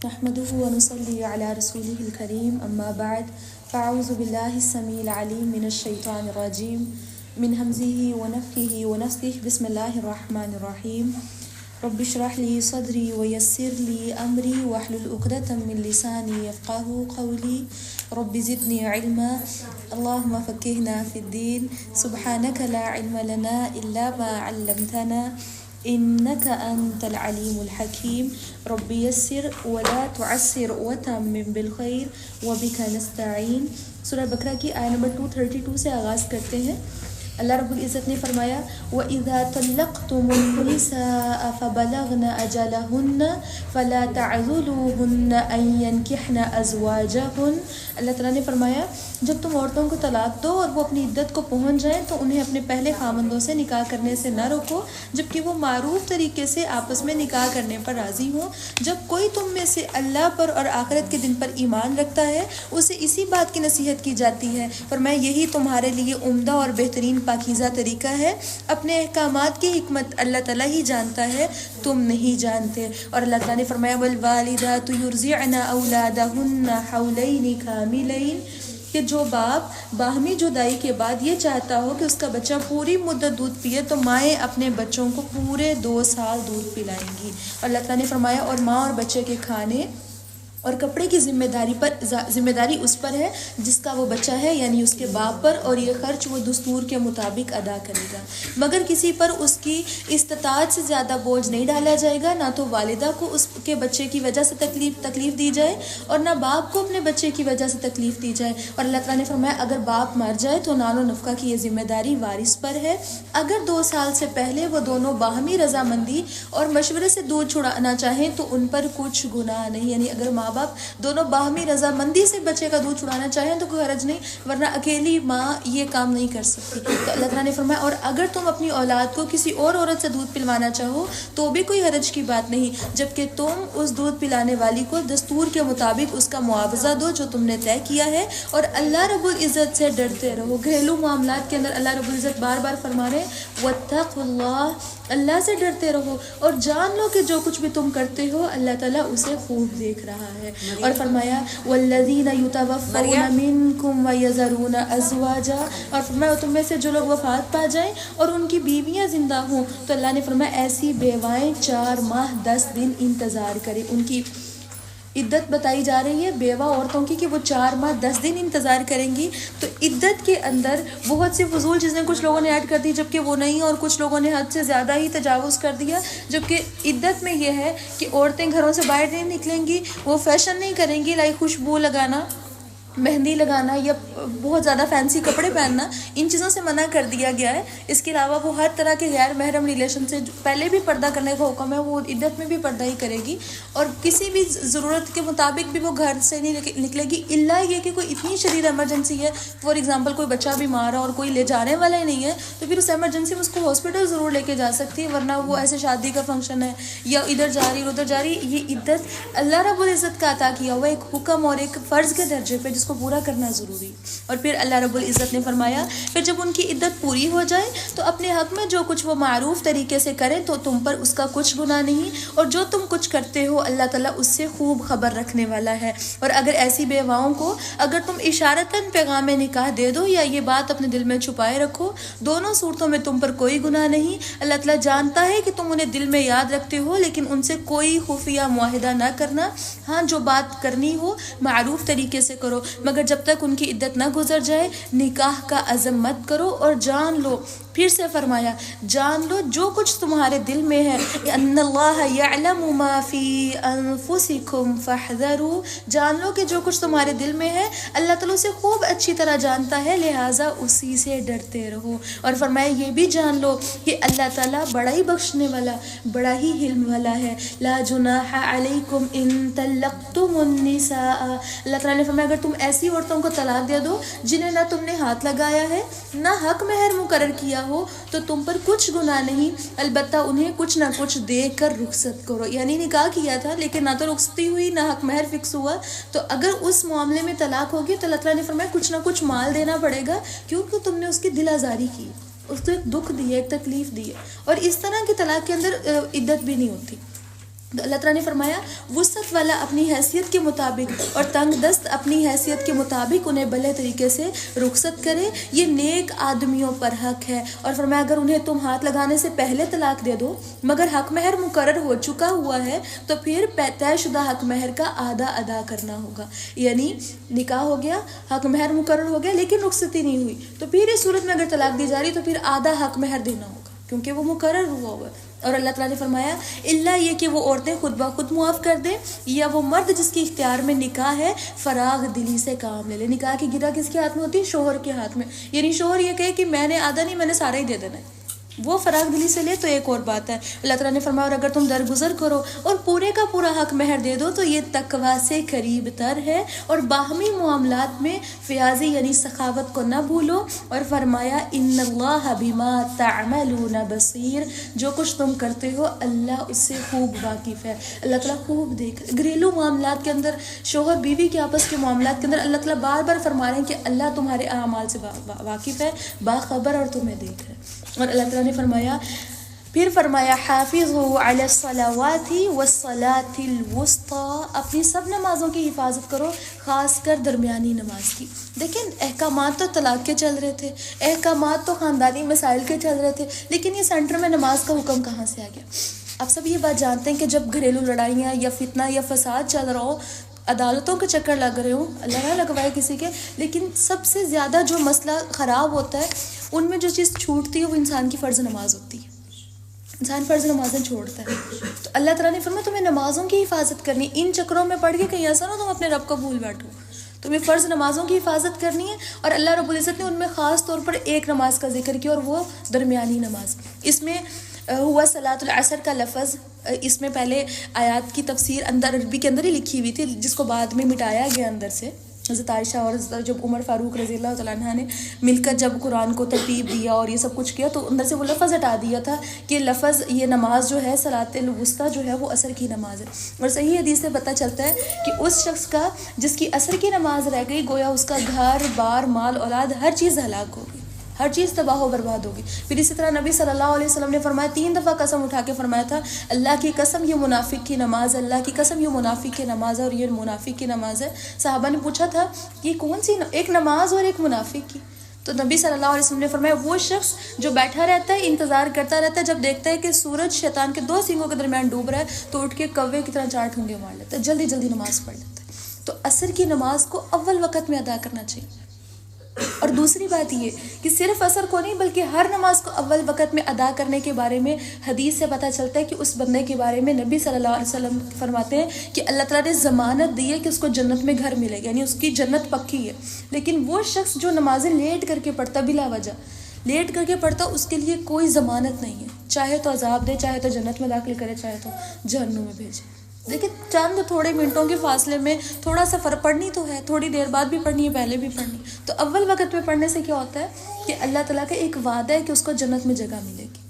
نحمده ونصلي على رسوله الكريم أما بعد فأعوذ بالله السميع العليم من الشيطان الرجيم من همزه ونفخه ونفثه بسم الله الرحمن الرحيم رب اشرح لي صدري ويسر لي أمري واحلل عقدة من لساني يفقهوا قولي رب زدني علما اللهم فقهنا في الدين سبحانك لا علم لنا إلا ما علمتنا انک انت العلیم الحکیم رب یسر ولا تعسر وتمم بالخیر وبک نستعین۔ سورہ بقرہ کی آیت نمبر 232 سے آغاز کرتے ہیں۔ اللہ رب العزت نے فرمایا وَإِذَا طَلَّقْتُمُ النِّسَاءَ فَبَلَغْنَ أَجَلَهُنَّ فَلَا تَعْضُلُوهُنَّ أَن يَنكِحْنَ أَزْوَاجَهُنَّ۔ اللہ تعالیٰ نے فرمایا جب تم عورتوں کو طلاق دو اور وہ اپنی عدت کو پہنچ جائیں تو انہیں اپنے پہلے خامندوں سے نکاح کرنے سے نہ روکو جبکہ وہ معروف طریقے سے آپس میں نکاح کرنے پر راضی ہوں۔ جب کوئی تم میں سے اللہ پر اور آخرت کے دن پر ایمان رکھتا ہے اسے اسی بات کی نصیحت کی جاتی ہے، فرمایا یہی تمہارے لیے عمدہ اور بہترین پاکیزہ طریقہ ہے۔ اپنے احکامات کی حکمت اللہ تعالیٰ ہی جانتا ہے، تم نہیں جانتے۔ اور اللہ تعالیٰ نے فرمایا والوالدات یرضعن اولادہن حولین کاملین، کہ جو باپ باہمی جدائی کے بعد یہ چاہتا ہو کہ اس کا بچہ پوری مدت دودھ پیے تو مائیں اپنے بچوں کو پورے 2 سال دودھ پلائیں گی۔ اور اللہ تعالیٰ نے فرمایا اور ماں اور بچے کے کھانے اور کپڑے کی ذمہ داری اس پر ہے جس کا وہ بچہ ہے، یعنی اس کے باپ پر، اور یہ خرچ وہ دستور کے مطابق ادا کرے گا، مگر کسی پر اس کی استطاعت سے زیادہ بوجھ نہیں ڈالا جائے گا، نہ تو والدہ کو اس کے بچے کی وجہ سے تکلیف دی جائے اور نہ باپ کو اپنے بچے کی وجہ سے تکلیف دی جائے۔ اور اللہ تعالیٰ نے فرمایا اگر باپ مر جائے تو نان و نفقہ کی یہ ذمہ داری وارث پر ہے۔ اگر 2 سال سے پہلے وہ دونوں باہمی رضامندی اور مشورے سے دودھ چھڑانا چاہیں تو ان پر کچھ گناہ نہیں، یعنی اگر ماں باپ دونوں باہمی رضامندی سے بچے کا دودھ چھڑانا چاہیں تو کوئی حرج نہیں، ورنہ اکیلی ماں یہ کام نہیں کر سکتی۔ تو اللہ تعالیٰ نے فرمایا اور اگر تم اپنی اولاد کو کسی اور عورت سے دودھ پلوانا چاہو تو بھی کوئی حرج کی بات نہیں، جبکہ تم اس دودھ پلانے والی کو دستور کے مطابق اس کا معاوضہ دو جو تم نے طے کیا ہے، اور اللہ رب العزت سے ڈرتے رہو۔ گھریلو معاملات کے اندر اللہ رب العزت بار بار فرما رہے ہیں واتقوا اللہ، اللہ سے ڈرتے رہو اور جان لو کہ جو کچھ بھی تم کرتے ہو اللہ تعالیٰ اسے خوب دیکھ رہا ہے۔ اور فرمایا والذین یتوفون منکم ویذرون ازواجا، اور فرمایا تم میں سے جو لوگ وفات پا جائیں اور ان کی بیویاں زندہ ہوں تو اللہ نے فرمایا ایسی بیوائیں 4 ماہ 10 دن انتظار کریں۔ ان کی عدت بتائی جا رہی ہے بیوہ عورتوں کی کہ وہ 4 ماہ 10 دن انتظار کریں گی۔ تو عدت کے اندر بہت سی فضول چیزیں کچھ لوگوں نے ایڈ کر دی جبکہ وہ نہیں، اور کچھ لوگوں نے حد سے زیادہ ہی تجاوز کر دیا، جبکہ عدت میں یہ ہے کہ عورتیں گھروں سے باہر نہیں نکلیں گی، وہ فیشن نہیں کریں گی، لائک خوشبو لگانا، مہندی لگانا یا بہت زیادہ فینسی کپڑے پہننا، ان چیزوں سے منع کر دیا گیا ہے۔ اس کے علاوہ وہ ہر طرح کے غیر محرم ریلیشن سے پہلے بھی پردہ کرنے کا حکم ہے، وہ عدت میں بھی پردہ ہی کرے گی، اور کسی بھی ضرورت کے مطابق بھی وہ گھر سے نہیں نکلے گی، الا یہ کہ کوئی اتنی شدید ایمرجنسی ہے، فار ایگزامپل کوئی بچہ بیمار ہے اور کوئی لے جانے والا ہی نہیں ہے تو پھر اس ایمرجنسی میں اس کو ہاسپٹل ضرور لے کے جا سکتی ہے، ورنہ وہ ایسے شادی کا فنکشن ہے یا ادھر جا رہی ادھر جا رہی، یہ عدت اللہ رب العزت کا عطا کیا ہوا ایک حکم اور ایک فرض کے درجے پہ جس کو پورا کرنا ضروری۔ اور پھر اللہ رب العزت نے فرمایا پھر جب ان کی عدت پوری ہو جائے تو اپنے حق میں جو کچھ وہ معروف طریقے سے کریں تو تم پر اس کا کچھ گناہ نہیں، اور جو تم کچھ کرتے ہو اللہ تعالیٰ اس سے خوب خبر رکھنے والا ہے۔ اور اگر ایسی بیواؤں کو اگر تم اشارتاً پیغام نکاح دے دو یا یہ بات اپنے دل میں چھپائے رکھو، دونوں صورتوں میں تم پر کوئی گناہ نہیں۔ اللہ تعالیٰ جانتا ہے کہ تم انہیں دل میں یاد رکھتے ہو لیکن ان سے کوئی خفیہ معاہدہ نہ کرنا، ہاں جو بات کرنی ہو معروف طریقے سے کرو، مگر جب تک ان کی عدت نہ گزر جائے نکاح کا عزم مت کرو، اور جان لو، پھر سے فرمایا جان لو جو کچھ تمہارے دل میں ہے، ان اللہ یعلم ما فی انفسکم فاحذروا، جان لو کہ جو کچھ تمہارے دل میں ہے اللہ تعالیٰ اسے خوب اچھی طرح جانتا ہے، لہٰذا اسی سے ڈرتے رہو۔ اور فرمایا یہ بھی جان لو کہ اللہ تعالیٰ بڑا ہی بخشنے والا بڑا ہی حلم والا ہے۔ لا جناح علیکم ان طلقتم النساء، اللہ تعالیٰ نے فرمایا اگر تم ایسی عورتوں کو طلاق دے دو جنہیں نہ تم نے ہاتھ لگایا ہے نہ حق مہر مقرر کیا ہو تو تم پر کچھ گناہ نہیں، البتہ انہیں کچھ نہ کچھ دے کر رخصت کرو، یعنی نکاح کیا تھا لیکن نہ تو رخصتی ہوئی نہ حق مہر فکس ہوا، تو اگر اس معاملے میں طلاق ہوگی تو اللہ تعالیٰ نے فرمایا کچھ نہ کچھ مال دینا پڑے گا، کیونکہ تم نے اس کی دل آزاری کی، اس کو ایک دکھ دی ہے، ایک تکلیف دی ہے، اور اس طرح کی طلاق کے اندر عدت بھی نہیں ہوتی۔ تو اللہ تعالیٰ نے فرمایا وسعت والا اپنی حیثیت کے مطابق اور تنگ دست اپنی حیثیت کے مطابق انہیں بھلے طریقے سے رخصت کرے، یہ نیک آدمیوں پر حق ہے۔ اور فرمایا اگر انہیں تم ہاتھ لگانے سے پہلے طلاق دے دو مگر حق مہر مقرر ہو چکا ہوا ہے تو پھر طے شدہ حق مہر کا آدھا ادا کرنا ہوگا۔ یعنی نکاح ہو گیا، حق مہر مقرر ہو گیا لیکن رخصتی نہیں ہوئی، تو پھر اس صورت میں اگر طلاق دی جا رہی تو پھر آدھا حق مہر دینا ہوگا کیونکہ وہ مقرر ہوا ہوا ہے۔ اور اللہ تعالیٰ نے فرمایا اللہ یہ کہ وہ عورتیں خود بخود معاف کر دیں یا وہ مرد جس کی اختیار میں نکاح ہے فراغ دلی سے کام لے لے۔ نکاح کی گرہ کس کے ہاتھ میں ہوتی ہے؟ شوہر کے ہاتھ میں۔ یعنی شوہر یہ کہے کہ میں نے آدھا نہیں، میں نے سارا ہی دے دینا ہے، وہ فراغ دلی سے لے تو ایک اور بات ہے۔ اللہ تعالیٰ نے فرمایا اور اگر تم درگزر کرو اور پورے کا پورا حق مہر دے دو تو یہ تقویٰ سے قریب تر ہے، اور باہمی معاملات میں فیاضی یعنی سخاوت کو نہ بھولو۔ اور فرمایا ان اللہ بما تعملون بصیر، جو کچھ تم کرتے ہو اللہ اس سے خوب واقف ہے۔ اللہ تعالیٰ خوب دیکھ، گھریلو معاملات کے اندر شوہر بیوی کے آپس کے معاملات کے اندر اللہ تعالیٰ بار بار فرما رہے ہیں کہ اللہ تمہارے اعمال سے واقف ہے، باخبر اور تمہیں دیکھ رہے ہیں۔ اور اللہ تعالیٰ نے فرمایا پھر فرمایا حافظوا علی الصلوات والصلاة الوسطی، اپنی سب نمازوں کی حفاظت کرو خاص کر درمیانی نماز کی۔ دیکھیں احکامات تو طلاق کے چل رہے تھے، احکامات تو خاندانی مسائل کے چل رہے تھے، لیکن یہ سینٹر میں نماز کا حکم کہاں سے آ گیا؟ آپ سب یہ بات جانتے ہیں کہ جب گھریلو لڑائیاں یا فتنہ یا فساد چل رہا ہو، عدالتوں کے چکر لگ رہے ہوں، اللہ نہ لگوائے کسی کے، لیکن سب سے زیادہ جو مسئلہ خراب ہوتا ہے ان میں جو چیز چھوٹتی ہے وہ انسان کی فرض نماز ہوتی ہے۔ انسان فرض نمازیں چھوڑتا ہے، تو اللہ تعالیٰ نے فرمایا تمہیں نمازوں کی حفاظت کرنی، ان چکروں میں پڑھ کے کہیں ایسا نہ تم اپنے رب کو بھول بیٹھو، تمہیں فرض نمازوں کی حفاظت کرنی ہے۔ اور اللہ رب العزت نے ان میں خاص طور پر ایک نماز کا ذکر کیا اور وہ درمیانی نماز۔ اس میں ہوا صلاۃ العصر کا لفظ، اس میں پہلے آیات کی تفسیر اندر عربی کے اندر ہی لکھی ہوئی تھی جس کو بعد میں مٹایا گیا اندر سے۔ حضرت عائشہ اور جب عمر فاروق رضی اللہ تعالیٰ عنہ نے مل کر جب قرآن کو ترتیب دیا اور یہ سب کچھ کیا تو اندر سے وہ لفظ ہٹا دیا تھا کہ لفظ یہ نماز جو ہے صلاۃ الوسطیٰ جو ہے وہ عصر کی نماز ہے۔ اور صحیح حدیث سے پتہ چلتا ہے کہ اس شخص کا جس کی عصر کی نماز رہ گئی گویا اس کا گھر بار مال اولاد ہر چیز ہلاک ہوگی، ہر چیز تباہ و برباد ہوگی۔ پھر اسی طرح نبی صلی اللہ علیہ وسلم نے فرمایا 3 دفعہ قسم اٹھا کے فرمایا تھا اللہ کی قسم یہ منافق کی نماز ہے، اللہ کی قسم یہ منافق کی نماز ہے اور یہ منافق کی نماز ہے۔ صحابہ نے پوچھا تھا یہ کون سی ایک نماز اور ایک منافق کی؟ تو نبی صلی اللہ علیہ وسلم نے فرمایا وہ شخص جو بیٹھا رہتا ہے انتظار کرتا رہتا ہے، جب دیکھتا ہے کہ سورج شیطان کے 2 سینگوں کے درمیان ڈوب رہا ہے تو اٹھ کے کوے کی طرح 4 ٹھونگے مار لیتا ہے، جلدی جلدی نماز پڑھ لیتا ہے۔ تو عصر کی نماز کو اول وقت میں ادا کرنا چاہیے۔ اور دوسری بات یہ کہ صرف عصر کو نہیں بلکہ ہر نماز کو اول وقت میں ادا کرنے کے بارے میں حدیث سے پتہ چلتا ہے کہ اس بندے کے بارے میں نبی صلی اللہ علیہ وسلم فرماتے ہیں کہ اللہ تعالیٰ نے ضمانت دی ہے کہ اس کو جنت میں گھر ملے گا، یعنی اس کی جنت پکی ہے۔ لیکن وہ شخص جو نمازیں لیٹ کر کے پڑھتا بلا وجہ لیٹ کر کے پڑھتا اس کے لیے کوئی ضمانت نہیں ہے، چاہے تو عذاب دے، چاہے تو جنت میں داخل کرے، چاہے تو جہنم میں بھیجے۔ لیکن چند تھوڑے منٹوں کے فاصلے میں تھوڑا سا فرق پڑھنی تو ہے، تھوڑی دیر بعد بھی پڑھنی ہے، پہلے بھی پڑھنی۔ تو اول وقت میں پڑھنے سے کیا ہوتا ہے کہ اللہ تعالیٰ کا ایک وعدہ ہے کہ اس کو جنت میں جگہ ملے گی،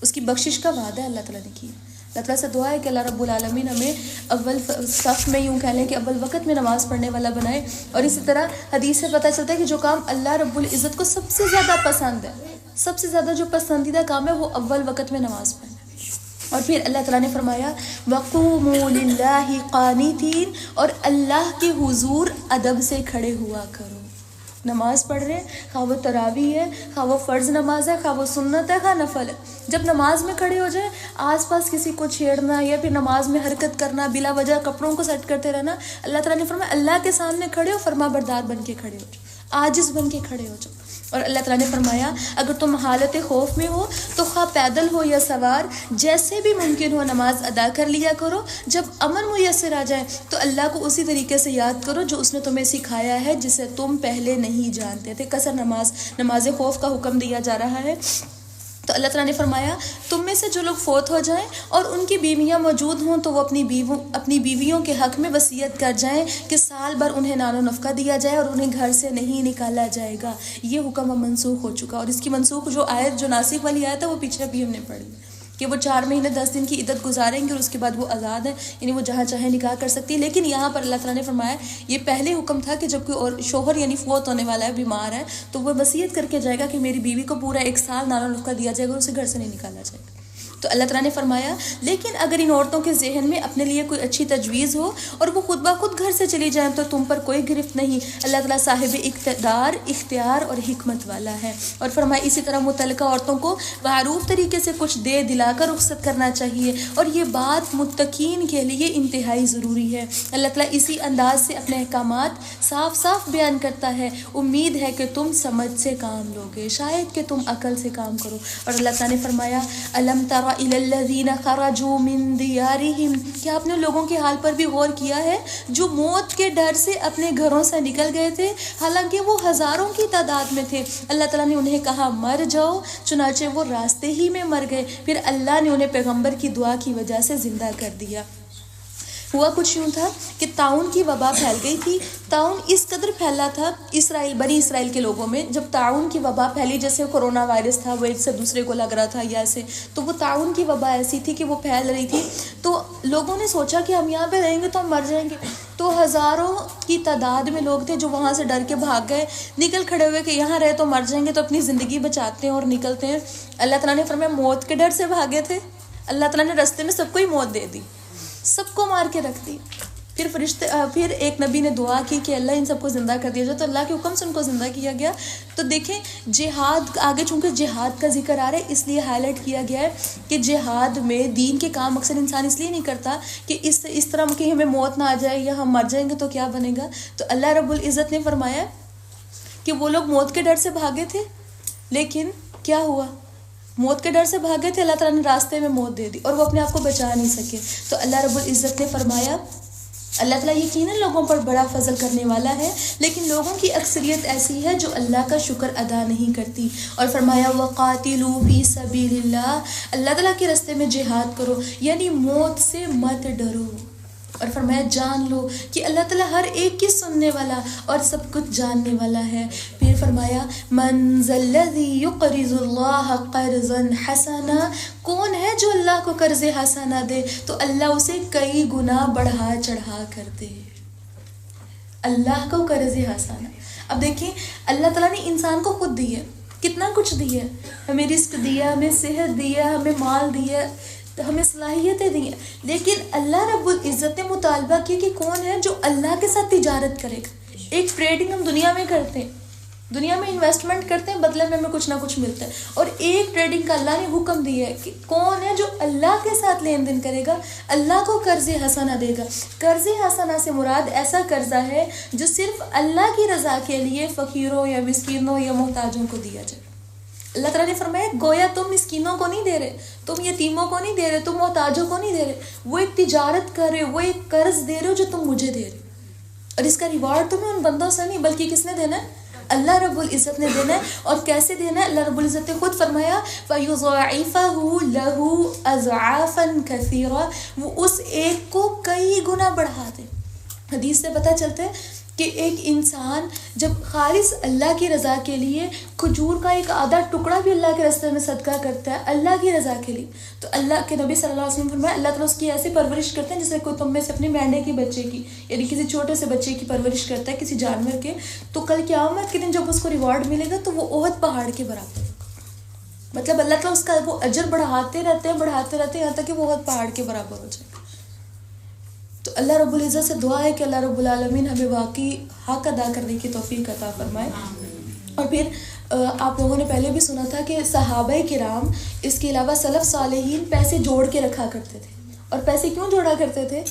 اس کی بخشش کا وعدہ ہے اللہ تعالیٰ نے کیا۔ اللہ تعالیٰ سے دعا ہے کہ اللہ رب العالمین ہمیں اول صف میں یوں کہہ لیں کہ اول وقت میں نماز پڑھنے والا بنائے۔ اور اسی طرح حدیث سے پتہ چلتا ہے کہ جو کام اللہ رب العزت کو سب سے زیادہ پسند ہے، سب سے زیادہ جو پسندیدہ کام ہے وہ اول وقت میں نماز پڑھنا۔ اور پھر اللہ تعالیٰ نے فرمایا وَقُومُوا لِلَّهِ قَانِتِينَ، اور اللہ کے حضور ادب سے کھڑے ہوا کرو۔ نماز پڑھ رہے ہیں، خواہ وہ تراویح ہے، خواہ وہ فرض نماز ہے، خواہ وہ سنت ہے، خواہ نفل ہے، جب نماز میں کھڑے ہو جائیں آس پاس کسی کو چھیڑنا یا پھر نماز میں حرکت کرنا، بلا وجہ کپڑوں کو سیٹ کرتے رہنا، اللہ تعالیٰ نے فرمایا اللہ کے سامنے کھڑے ہو، فرما بردار بن کے کھڑے ہو جاؤ، عاجز بن کے کھڑے ہو جاؤ۔ اور اللہ تعالیٰ نے فرمایا اگر تم حالت خوف میں ہو تو خواہ پیدل ہو یا سوار جیسے بھی ممکن ہو نماز ادا کر لیا کرو، جب امن میسر آ جائے تو اللہ کو اسی طریقے سے یاد کرو جو اس نے تمہیں سکھایا ہے جسے تم پہلے نہیں جانتے تھے۔ قصر نماز خوف کا حکم دیا جا رہا ہے۔ تو اللہ تعالیٰ نے فرمایا تم میں سے جو لوگ فوت ہو جائیں اور ان کی بیویاں موجود ہوں تو وہ اپنی بیویوں کے حق میں وصیت کر جائیں کہ سال بھر انہیں نان و نفقہ دیا جائے اور انہیں گھر سے نہیں نکالا جائے گا۔ یہ حکم اب منسوخ ہو چکا، اور اس کی منسوخ جو آیت جو ناسخ والی آیت ہے وہ پیچھے بھی ہم نے پڑھی کہ وہ 4 مہینے 10 دن کی عدت گزاریں گے اور اس کے بعد وہ آزاد ہیں، یعنی وہ جہاں چاہیں نکاح کر سکتی ہے۔ لیکن یہاں پر اللہ تعالیٰ نے فرمایا یہ پہلے حکم تھا کہ جب کوئی اور شوہر یعنی فوت ہونے والا ہے، بیمار ہے، تو وہ وصیت کر کے جائے گا کہ میری بیوی کو پورا 1 سال نان و نفقہ دیا جائے گا اور اسے گھر سے نہیں نکالا جائے گا۔ تو اللہ تعالیٰ نے فرمایا لیکن اگر ان عورتوں کے ذہن میں اپنے لیے کوئی اچھی تجویز ہو اور وہ خود بخود گھر سے چلی جائیں تو تم پر کوئی گرفت نہیں، اللہ تعالیٰ صاحب اقتدار، اختیار اور حکمت والا ہے۔ اور فرمایا اسی طرح متعلقہ عورتوں کو معروف طریقے سے کچھ دے دلا کر رخصت کرنا چاہیے، اور یہ بات متقین کے لیے انتہائی ضروری ہے۔ اللہ تعالیٰ اسی انداز سے اپنے احکامات صاف صاف بیان کرتا ہے، امید ہے کہ تم سمجھ سے کام لوگے، شاید کہ تم عقل سے کام کرو۔ اور اللہ تعالیٰ نے فرمایا الم تر الی الذین خرجوا من دیارہم، کیا آپ نے لوگوں کے حال پر بھی غور کیا ہے جو موت کے ڈر سے اپنے گھروں سے نکل گئے تھے، حالانکہ وہ ہزاروں کی تعداد میں تھے۔ اللہ تعالیٰ نے انہیں کہا مر جاؤ، چنانچہ وہ راستے ہی میں مر گئے، پھر اللہ نے انہیں پیغمبر کی دعا کی وجہ سے زندہ کر دیا۔ ہوا کچھ یوں تھا کہ طاعون کی وبا پھیل گئی تھی۔ طاعون اس قدر پھیلا تھا بنی اسرائیل کے لوگوں میں، جب طاعون کی وبا پھیلی، جیسے کرونا وائرس تھا وہ ایک سے دوسرے کو لگ رہا تھا یا ایسے، تو وہ طاعون کی وبا ایسی تھی کہ وہ پھیل رہی تھی۔ تو لوگوں نے سوچا کہ ہم یہاں پہ رہیں گے تو ہم مر جائیں گے، تو ہزاروں کی تعداد میں لوگ تھے جو وہاں سے ڈر کے بھاگ گئے، نکل کھڑے ہوئے کہ یہاں رہے تو مر جائیں گے، تو اپنی زندگی بچاتے ہیں اور نکلتے ہیں۔ اللہ تعالیٰ نے فرمایا موت کے ڈر سے بھاگے تھے، اللہ تعالیٰ نے رستے میں سب کو ہی موت دے دی، سب کو مار کے رکھ دی۔ پھر ایک نبی نے دعا کی کہ اللہ ان سب کو زندہ کر دیا جائے، تو اللہ کے حکم سے ان کو زندہ کیا گیا۔ تو دیکھیں جہاد آگے، چونکہ جہاد کا ذکر آ رہا ہے اس لیے ہائی لائٹ کیا گیا ہے کہ جہاد میں دین کے کام اکثر انسان اس لیے نہیں کرتا کہ اس طرح کہ ہمیں موت نہ آ جائے یا ہم مر جائیں گے تو کیا بنے گا۔ تو اللہ رب العزت نے فرمایا کہ وہ لوگ موت کے ڈر سے بھاگے تھے، لیکن کیا ہوا، موت کے ڈر سے بھاگے تھے، اللہ تعالیٰ نے راستے میں موت دے دی اور وہ اپنے آپ کو بچا نہیں سکے۔ تو اللہ رب العزت نے فرمایا اللہ تعالیٰ یقیناً لوگوں پر بڑا فضل کرنے والا ہے، لیکن لوگوں کی اکثریت ایسی ہے جو اللہ کا شکر ادا نہیں کرتی۔ اور فرمایا وَقَاتِلُوا فِي سَبِيلِ اللَّهِ، اللہ تعالیٰ کے راستے میں جہاد کرو، یعنی موت سے مت ڈرو۔ اور فرمایا جان لو کہ اللہ تعالیٰ ہر ایک کی سننے والا اور سب کچھ جاننے والا ہے۔ پھر فرمایا من ذا الذی یقرض اللہ قرضا حسنا، کون ہے جو اللہ کو قرض حسنا دے تو اللہ اسے کئی گنا بڑھا چڑھا کر دے۔ اللہ کو قرض حسنا، اب دیکھیں اللہ تعالیٰ نے انسان کو خود دی ہے، کتنا کچھ دی ہے، ہمیں رزق دیا، ہمیں صحت دیا، ہمیں مال دیا، ہمیں صلاحیتیں دی ہیں، لیکن اللہ رب العزت نے مطالبہ کیا کہ کون ہے جو اللہ کے ساتھ تجارت کرے گا۔ ایک ٹریڈنگ ہم دنیا میں کرتے ہیں، دنیا میں انویسٹمنٹ کرتے ہیں، بدلے میں ہمیں کچھ نہ کچھ ملتا ہے، اور ایک ٹریڈنگ کا اللہ نے حکم دیا ہے کہ کون ہے جو اللہ کے ساتھ لین دین کرے گا، اللہ کو قرض حسنہ دے گا۔ قرض حسنہ سے مراد ایسا قرضہ ہے جو صرف اللہ کی رضا کے لیے فقیروں یا مسکینوں یا محتاجوں کو دیا جائے۔ اللہ تعالیٰ نے فرمایا گویا تم مسکینوں کو نہیں دے رہے، تم یتیموں کو نہیں دے رہے، تم محتاجوں کو نہیں دے رہے، وہ ایک تجارت کر رہے، وہ ایک قرض دے رہے ہو جو تم مجھے دے رہے، اور اس کا ریوارڈ تمہیں ان بندوں سے نہیں بلکہ کس نے دینا ہے، اللہ رب العزت نے دینا ہے۔ اور کیسے دینا ہے، اللہ رب العزت نے خود فرمایا فَيُضَاعِفَهُ لَهُ أَضْعَافًا كَثِيرًا، وہ اس ایک کو کئی گنا بڑھا دے۔ حدیث سے پتہ چلتا ہے کہ ایک انسان جب خالص اللہ کی رضا کے لیے کھجور کا ایک آدھا ٹکڑا بھی اللہ کے راستے میں صدقہ کرتا ہے اللہ کی رضا کے لیے، تو اللہ کے نبی صلی اللہ علیہ وسلم فرمایا اللہ تعالیٰ اس کی ایسی پرورش کرتے ہیں جیسے کوئی تم میں سے اپنے مینڈے کے بچے کی، یعنی کسی چھوٹے سے بچے کی پرورش کرتا ہے کسی جانور کے، تو کل قیامت کے دن جب اس کو ریوارڈ ملے گا تو وہ احد پہاڑ کے برابر ہوگا۔ مطلب اللہ تعالیٰ اس کا وہ اجر بڑھاتے رہتے ہیں یہاں تک کہ وہ احد پہاڑ کے برابر ہو جائے۔ تو اللہ رب العزت سے دعا ہے کہ اللہ رب العالمین ہمیں واقعی حق ادا کرنے کی توفیق عطا فرمائے۔ اور پھر آپ لوگوں نے پہلے بھی سنا تھا کہ صحابہ کرام اس کے علاوہ سلف صالحین پیسے جوڑ کے رکھا کرتے تھے، اور پیسے کیوں جوڑا کرتے تھے؟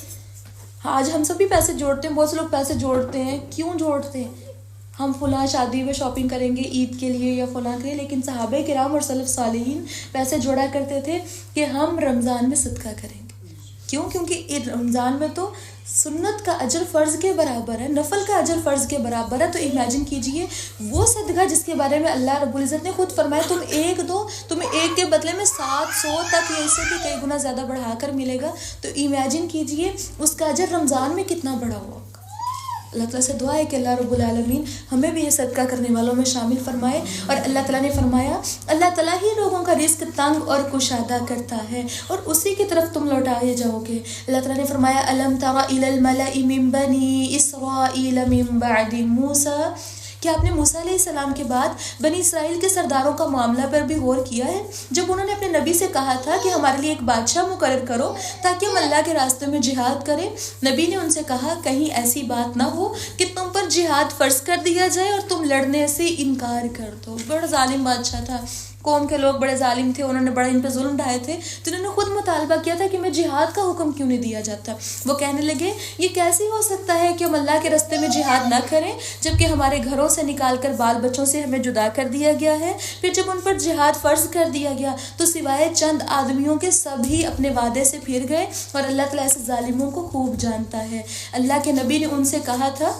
آج ہم سب بھی پیسے جوڑتے ہیں، بہت سے لوگ پیسے جوڑتے ہیں، کیوں جوڑتے ہیں؟ ہم فلاں شادی میں شاپنگ کریں گے عید کے لیے یا فلاں کے لیے، لیکن صحابہ کرام اور سلف صالحین پیسے جوڑا کرتے تھے کہ ہم رمضان میں صدقہ کریں گے۔ کیوں؟ کیونکہ رمضان میں تو سنت کا اجر فرض کے برابر ہے، نفل کا اجر فرض کے برابر ہے، تو امیجن کیجئے وہ صدقہ جس کے بارے میں اللہ رب العزت نے خود فرمایا تم ایک دو، تمہیں ایک کے بدلے میں 700 تک یا اس سے بھی کئی گنا زیادہ بڑھا کر ملے گا، تو امیجن کیجئے اس کا اجر رمضان میں کتنا بڑا ہوا۔ اللہ تعالیٰ سے دعا ہے کہ اللہ رب العالمین ہمیں بھی یہ صدقہ کرنے والوں میں شامل فرمائے۔ اور اللہ تعالیٰ نے فرمایا اللہ تعالیٰ ہی لوگوں کا رزق تنگ اور کشادہ کرتا ہے اور اسی کی طرف تم لوٹائے جاؤ گے۔ اللہ تعالیٰ نے فرمایا الم تر الی الملأ من بنی اسرائیل من بعد موسیٰ، کہ آپ نے موسیٰ علیہ السلام کے بعد بنی اسرائیل کے سرداروں کا معاملہ پر بھی غور کیا ہے؟ جب انہوں نے اپنے نبی سے کہا تھا کہ ہمارے لیے ایک بادشاہ مقرر کرو تاکہ ہم اللہ کے راستے میں جہاد کریں، نبی نے ان سے کہا کہیں ایسی بات نہ ہو کہ تم پر جہاد فرض کر دیا جائے اور تم لڑنے سے انکار کر دو۔ بڑا ظالم بادشاہ تھا، قوم کے لوگ بڑے ظالم تھے، انہوں نے بڑا ان پہ ظلم ڈھائے تھے، تو انہوں نے خود مطالبہ کیا تھا کہ میں جہاد کا حکم کیوں نہیں دیا جاتا۔ وہ کہنے لگے یہ کیسے ہو سکتا ہے کہ ہم اللہ کے راستے میں جہاد نہ کریں جبکہ ہمارے گھروں سے نکال کر بال بچوں سے ہمیں جدا کر دیا گیا ہے۔ پھر جب ان پر جہاد فرض کر دیا گیا تو سوائے چند آدمیوں کے سبھی اپنے وعدے سے پھر گئے، اور اللہ تعالیٰ ایسے ظالموں کو خوب جانتا ہے۔ اللہ کے نبی نے ان سے کہا تھا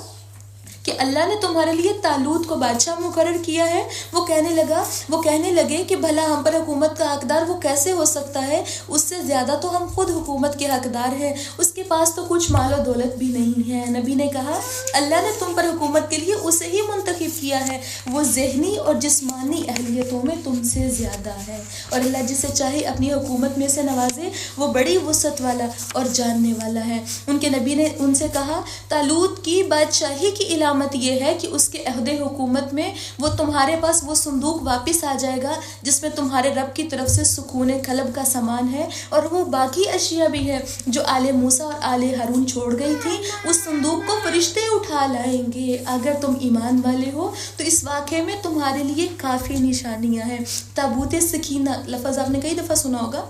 کہ اللہ نے تمہارے لیے طالوت کو بادشاہ مقرر کیا ہے۔ وہ کہنے لگے کہ بھلا ہم پر حکومت کا حقدار وہ کیسے ہو سکتا ہے؟ اس سے زیادہ تو ہم خود حکومت کے حقدار ہیں، اس کے پاس تو کچھ مال و دولت بھی نہیں ہے۔ نبی نے کہا اللہ نے تم پر حکومت کے لیے اسے ہی منتخب کیا ہے، وہ ذہنی اور جسمانی اہلیتوں میں تم سے زیادہ ہے، اور اللہ جسے چاہے اپنی حکومت میں سے نوازے، وہ بڑی وسعت والا اور جاننے والا ہے۔ ان کے نبی نے ان سے کہا طالوت کی بادشاہی کی علامت یہ ہے کہ اس کے عہد حکومت میں وہ تمہارے پاس وہ صندوق واپس آ جائے گا جس میں تمہارے رب کی طرف سے سکون قلب کا سامان ہے، اور وہ باقی اشیاء بھی ہے جو آل موسیٰ اور آل ہارون چھوڑ گئی تھی، اس صندوق کو فرشتے اٹھا لائیں گے۔ اگر تم ایمان والے ہو تو اس واقعے میں تمہارے لیے کافی نشانیاں ہیں۔ تابوت سکینہ لفظ آپ نے کئی دفعہ سنا ہوگا۔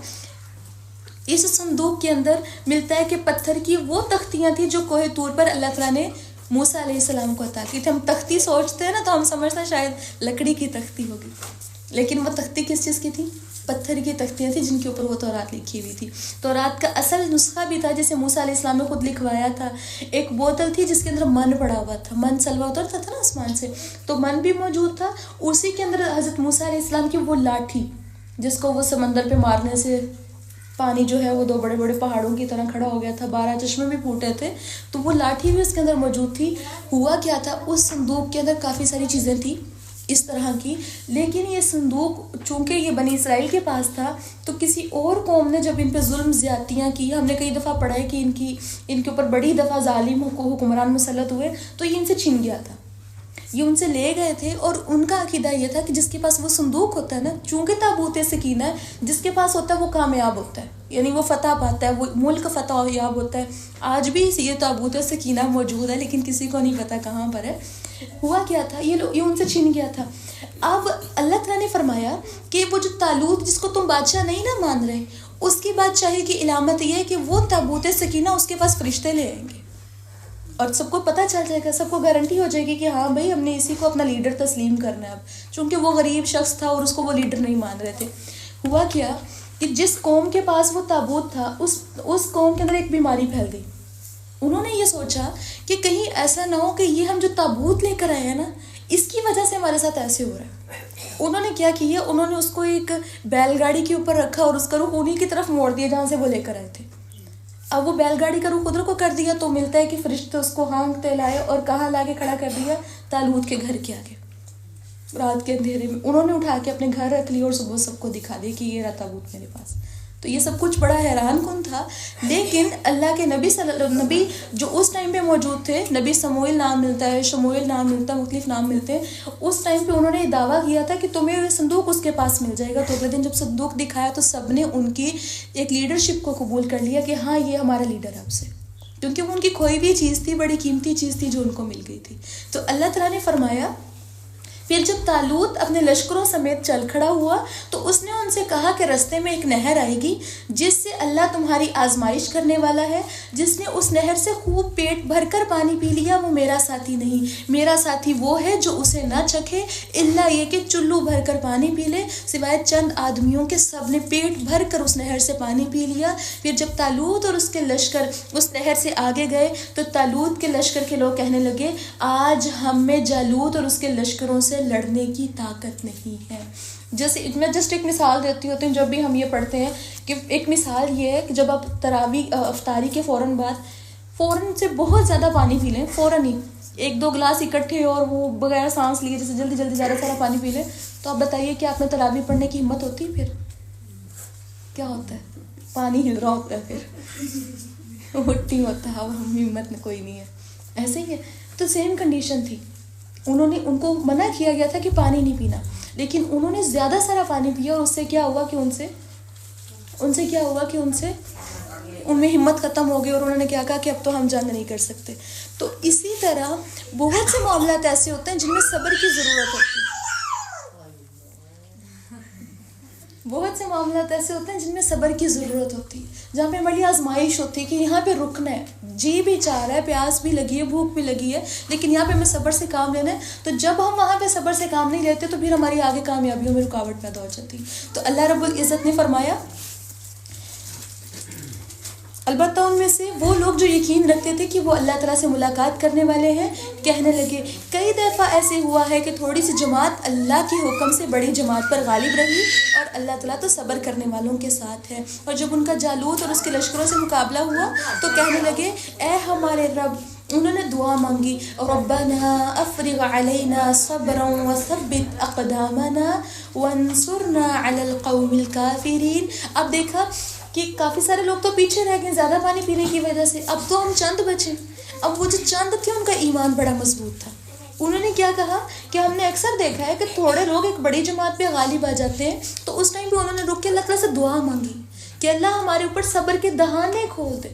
اس صندوق کے اندر ملتا ہے کہ پتھر کی وہ تختیاں تھیں جو کوہ طور پر اللہ تعالیٰ نے موسیٰ علیہ السلام کو عطا کی تھی۔ ہم تختی سوچتے ہیں نا تو ہم سمجھتے ہیں شاید لکڑی کی تختی ہوگی، لیکن وہ تختی کس چیز کی تھی؟ پتھر کی تختیاں تھیں جن کے اوپر وہ تورات لکھی ہوئی تھی۔ تورات کا اصل نسخہ بھی تھا جسے موسیٰ علیہ السلام نے خود لکھوایا تھا۔ ایک بوتل تھی جس کے اندر من پڑا ہوا تھا، من سلوا اترتا تھا نا آسمان سے، تو من بھی موجود تھا، اسی کے اندر حضرت موسیٰ علیہ السلام کی وہ لاٹھی جس کو وہ سمندر پہ مارنے سے پانی جو ہے وہ دو بڑے بڑے پہاڑوں کی طرح کھڑا ہو گیا تھا، 12 چشمے بھی پھوٹے تھے، تو وہ لاٹھی بھی اس کے اندر موجود تھی۔ ہوا کیا تھا، اس صندوق کے اندر کافی ساری چیزیں تھیں اس طرح کی، لیکن یہ صندوق چونکہ یہ بنی اسرائیل کے پاس تھا تو کسی اور قوم نے جب ان پہ ظلم زیادتیاں کی، ہم نے کئی دفعہ پڑھا ہے کہ ان کے اوپر بڑی دفعہ ظالم حکمران مسلط ہوئے، تو یہ ان سے چھن گیا تھا، یہ ان سے لے گئے تھے، اور ان کا عقیدہ یہ تھا کہ جس کے پاس وہ صندوق ہوتا ہے نا، چونکہ تابوت سکینہ ہے، جس کے پاس ہوتا ہے وہ کامیاب ہوتا ہے، یعنی وہ فتح پاتا ہے، وہ ملک فتح یاب ہوتا ہے۔ آج بھی یہ تابوت سکینہ موجود ہے لیکن کسی کو نہیں پتا کہاں پر ہے۔ ہوا کیا تھا، یہ ان سے چھن گیا تھا۔ اب اللہ تعالیٰ نے فرمایا کہ وہ جو طالوت جس کو تم بادشاہ نہیں نہ مان رہے، اس کی بادشاہی کی علامت یہ ہے کہ وہ تابوت سکینہ اس کے پاس فرشتے لے آئیں گے، اور سب کو پتہ چل جائے گا، سب کو گارنٹی ہو جائے گی کہ ہاں بھائی ہم نے اسی کو اپنا لیڈر تسلیم کرنا ہے اب، چونکہ وہ غریب شخص تھا اور اس کو وہ لیڈر نہیں مان رہے تھے۔ ہوا کیا کہ جس قوم کے پاس وہ تابوت تھا اس قوم کے اندر ایک بیماری پھیل گئی۔ انہوں نے یہ سوچا کہ کہیں ایسا نہ ہو کہ یہ ہم جو تابوت لے کر آئے ہیں نا، اس کی وجہ سے ہمارے ساتھ ایسے ہو رہا ہے۔ انہوں نے کیا کیا، انہوں نے اس کو ایک بیل گاڑی کے اوپر رکھا اور اس کا رخ انہی کی طرف موڑ دیا جہاں سے وہ لے کر آئے تھے۔ اب وہ بیل گاڑی کا رخ ادھر کو کر دیا تو ملتا ہے کہ فرشتے اس کو ہانکتے لائے اور کہاں لا کے کھڑا کر دیا، طالوت کے گھر کے آگے۔ رات کے اندھیرے میں انہوں نے اٹھا کے اپنے گھر رکھ لی اور صبح سب کو دکھا دیا کہ یہ رہا تابوت میرے پاس۔ تو یہ سب کچھ بڑا حیران کن تھا، لیکن اللہ کے نبی جو اس ٹائم پہ موجود تھے، نبی سموئیل نام ملتا ہے، شموئیل نام ملتا ہے، مختلف نام ملتے ہیں، اس ٹائم پہ انہوں نے یہ دعویٰ کیا تھا کہ تمہیں یہ صندوق اس کے پاس مل جائے گا۔ تو اگلے دن جب صندوق دکھایا تو سب نے ان کی ایک لیڈرشپ کو قبول کر لیا کہ ہاں یہ ہمارا لیڈر ہے اب سے، کیونکہ وہ ان کی کھوئی ہوئی چیز تھی، بڑی قیمتی چیز تھی جو ان کو مل گئی تھی۔ تو اللہ تعالیٰ نے فرمایا پھر جب طالوت اپنے لشکروں سمیت چل کھڑا ہوا تو اس نے ان سے کہا کہ رستے میں ایک نہر آئے گی جس سے اللہ تمہاری آزمائش کرنے والا ہے، جس نے اس نہر سے خوب پیٹ بھر کر پانی پی لیا وہ میرا ساتھی نہیں، میرا ساتھی وہ ہے جو اسے نہ چکھے الا یہ کہ چلو بھر کر پانی پی لے۔ سوائے چند آدمیوں کے سب نے پیٹ بھر کر اس نہر سے پانی پی لیا۔ پھر جب طالوت اور اس کے لشکر اس نہر سے آگے گئے تو طالوت کے لشکر کے لوگ کہنے لگے آج ہم میں جالوت اور اس کے لشکروں سے لڑنے کی طاقت نہیں ہے۔ جیسے میں جسٹ ایک مثال دیتی ہوتی ہوں، جب بھی ہم یہ پڑھتے ہیں کہ ایک مثال یہ ہے کہ جب آپ تراویح افطاری کے فوراً سے بہت زیادہ پانی پی لیں، فوراً ہی 1-2 گلاس اکٹھے اور وہ بغیر سانس لیے جیسے جلدی جلدی زیادہ سارا پانی پی لیں، تو آپ بتائیے کہ آپ میں تراویح پڑھنے کی ہمت ہوتی ہے؟ پھر کیا ہوتا ہے؟ پانی ہل رہا ہوتا ہے، پھر اٹھتی ہوتا ہے، اب ہم ہمت میں کوئی نہیں ہے، ایسے ہی ہے۔ تو سیم کنڈیشن تھی، انہوں نے ان کو منع کیا گیا تھا کہ پانی نہیں پینا، لیکن انہوں نے زیادہ سارا پانی پیا، اور اس سے کیا ہوا کہ ان میں ہمت ختم ہو گئی، اور انہوں نے کیا کہا کہ اب تو ہم جنگ نہیں کر سکتے. تو اسی طرح بہت سے معاملات ایسے ہوتے ہیں جن میں صبر کی ضرورت ہوتی ہے. بہت سے معاملات ایسے ہوتے ہیں جن میں صبر کی ضرورت ہوتی ہے، جہاں پہ ہماری آزمائش ہوتی ہے کہ یہاں پہ رکنا ہے، جی بھی چاہ رہا ہے، پیاس بھی لگی ہے، بھوک بھی لگی ہے، لیکن یہاں پہ ہمیں صبر سے کام لینا ہے. تو جب ہم وہاں پہ صبر سے کام نہیں لیتے تو پھر ہماری آگے کامیابیوں میں رکاوٹ پیدا ہو جاتی. تو اللہ رب العزت نے فرمایا، البتہ ان میں سے وہ لوگ جو یقین رکھتے تھے کہ وہ اللہ تعالیٰ سے ملاقات کرنے والے ہیں، کہنے لگے. کئی دفعہ ایسے ہوا ہے کہ تھوڑی سی جماعت اللہ کے حکم سے بڑی جماعت پر غالب رہی، اور اللہ تعالیٰ تو صبر کرنے والوں کے ساتھ ہے. اور جب ان کا جالوت اور اس کے لشکروں سے مقابلہ ہوا تو کہنے لگے، اے ہمارے رب. انہوں نے دعا مانگی، ربنا افرغ علینا صبرا وثبت اقدامنا وانصرنا علی القوم الکافرین. اب دیکھا کہ کافی سارے لوگ تو پیچھے رہ گئے زیادہ پانی پینے کی وجہ سے، اب تو ہم چند بچے. اب وہ جو چند تھے ان کا ایمان بڑا مضبوط تھا. انہوں نے کیا کہا کہ ہم نے اکثر دیکھا ہے کہ تھوڑے لوگ ایک بڑی جماعت پہ غالب آ جاتے ہیں، تو اس ٹائم پہ انہوں نے رک کے اللہ تعالیٰ سے دعا مانگی کہ اللہ ہمارے اوپر صبر کے دہانے کھول دے،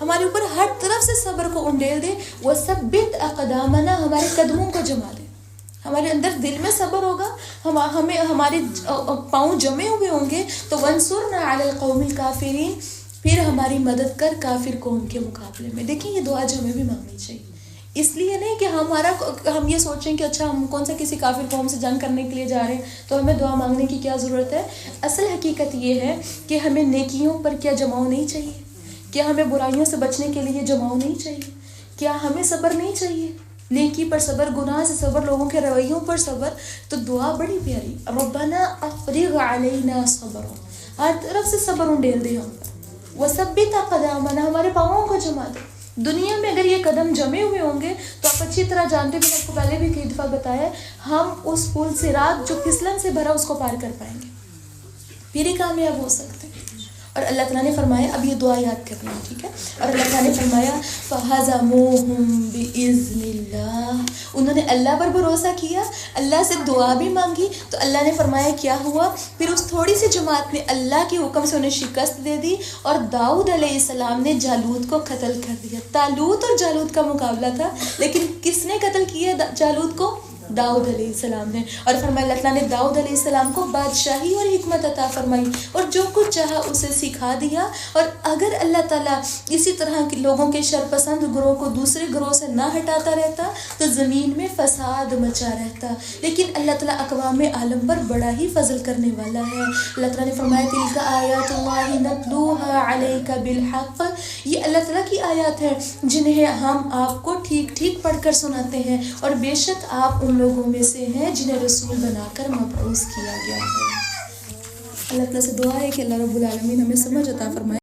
ہمارے اوپر ہر طرف سے صبر کو انڈیل دے. وثبت اقدامنا، ہمارے قدموں کو جما دے. ہمارے اندر دل میں صبر ہوگا، ہمیں ہمارے پاؤں جمے ہوئے ہوں گے تو وانصرنا علی القوم الکافرین، پھر ہماری مدد کر کافر قوم کے مقابلے میں. دیکھیں یہ دعا جو ہمیں بھی مانگنی چاہیے، اس لیے نہیں کہ ہم یہ سوچیں کہ اچھا ہم کون سا کسی کافر قوم سے جنگ کرنے کے لیے جا رہے ہیں تو ہمیں دعا مانگنے کی کیا ضرورت ہے. اصل حقیقت یہ ہے کہ ہمیں نیکیوں پر کیا جماؤ نہیں چاہیے، کیا ہمیں برائیوں سے بچنے کے لیے جماؤ نہیں چاہیے، کیا ہمیں صبر نہیں چاہیے، نیکی پر صبر، گناہ سے صبر، لوگوں کے رویوں پر صبر. تو دعا بڑی پیاری، ربنا افرغ علینا صبر، ہر طرف سے صبر انڈیل دے ہم پر. وثبت اقدامنا، ہمارے پاؤں کو جما دے. دنیا میں اگر یہ قدم جمے ہوئے ہوں گے تو آپ اچھی طرح جانتے ہیں، میں نے آپ کو پہلے بھی کئی دفعہ بتایا، ہم اس پل صراط جو پھسلن سے بھرا اس کو پار کر پائیں گے، پھر ہی کامیاب ہو سکتے ہیں. اور اللہ تعالیٰ نے فرمایا، اب یہ دعا یاد کرنی ہے، ٹھیک ہے. اور اللہ تعالیٰ نے فرمایا فَهَزَمُوهُمْ بِإِذْنِ اللَّهِ، انہوں نے اللہ پر بھروسہ کیا، اللہ سے دعا بھی مانگی، تو اللہ نے فرمایا کیا ہوا، پھر اس تھوڑی سی جماعت نے اللہ کے حکم سے انہیں شکست دے دی، اور داؤد علیہ السلام نے جالوت کو قتل کر دیا. طالوت اور جالوت کا مقابلہ تھا، لیکن کس نے قتل کیا جالوت کو؟ داؤد علیہ السلام نے. اور فرمایا اللہ تعالیٰ نے داؤد علیہ السلام کو بادشاہی اور حکمت عطا فرمائی، اور جو کچھ چاہا اسے سکھا دیا. اور اگر اللہ تعالیٰ اسی طرح کے لوگوں کے شرپسند گروہ کو دوسرے گروہ سے نہ ہٹاتا رہتا تو زمین میں فساد مچا رہتا. لیکن اللہ تعالیٰ اقوام عالم پر بڑا ہی فضل کرنے والا ہے. اللہ تعالیٰ نے فرمایا تلک آیات اللہ نتلوها علیک بالحق، یہ اللہ تعالیٰ کی آیات ہیں جنہیں ہم آپ کو ٹھیک ٹھیک پڑھ کر سناتے ہیں، اور بے شک آپ ان لوگوں میں سے ہیں جنہیں رسول بنا کر مبعوث کیا گیا ہے. اللہ تعالیٰ سے دعا ہے کہ اللہ رب العالمین ہمیں سمجھ عطا فرمائے.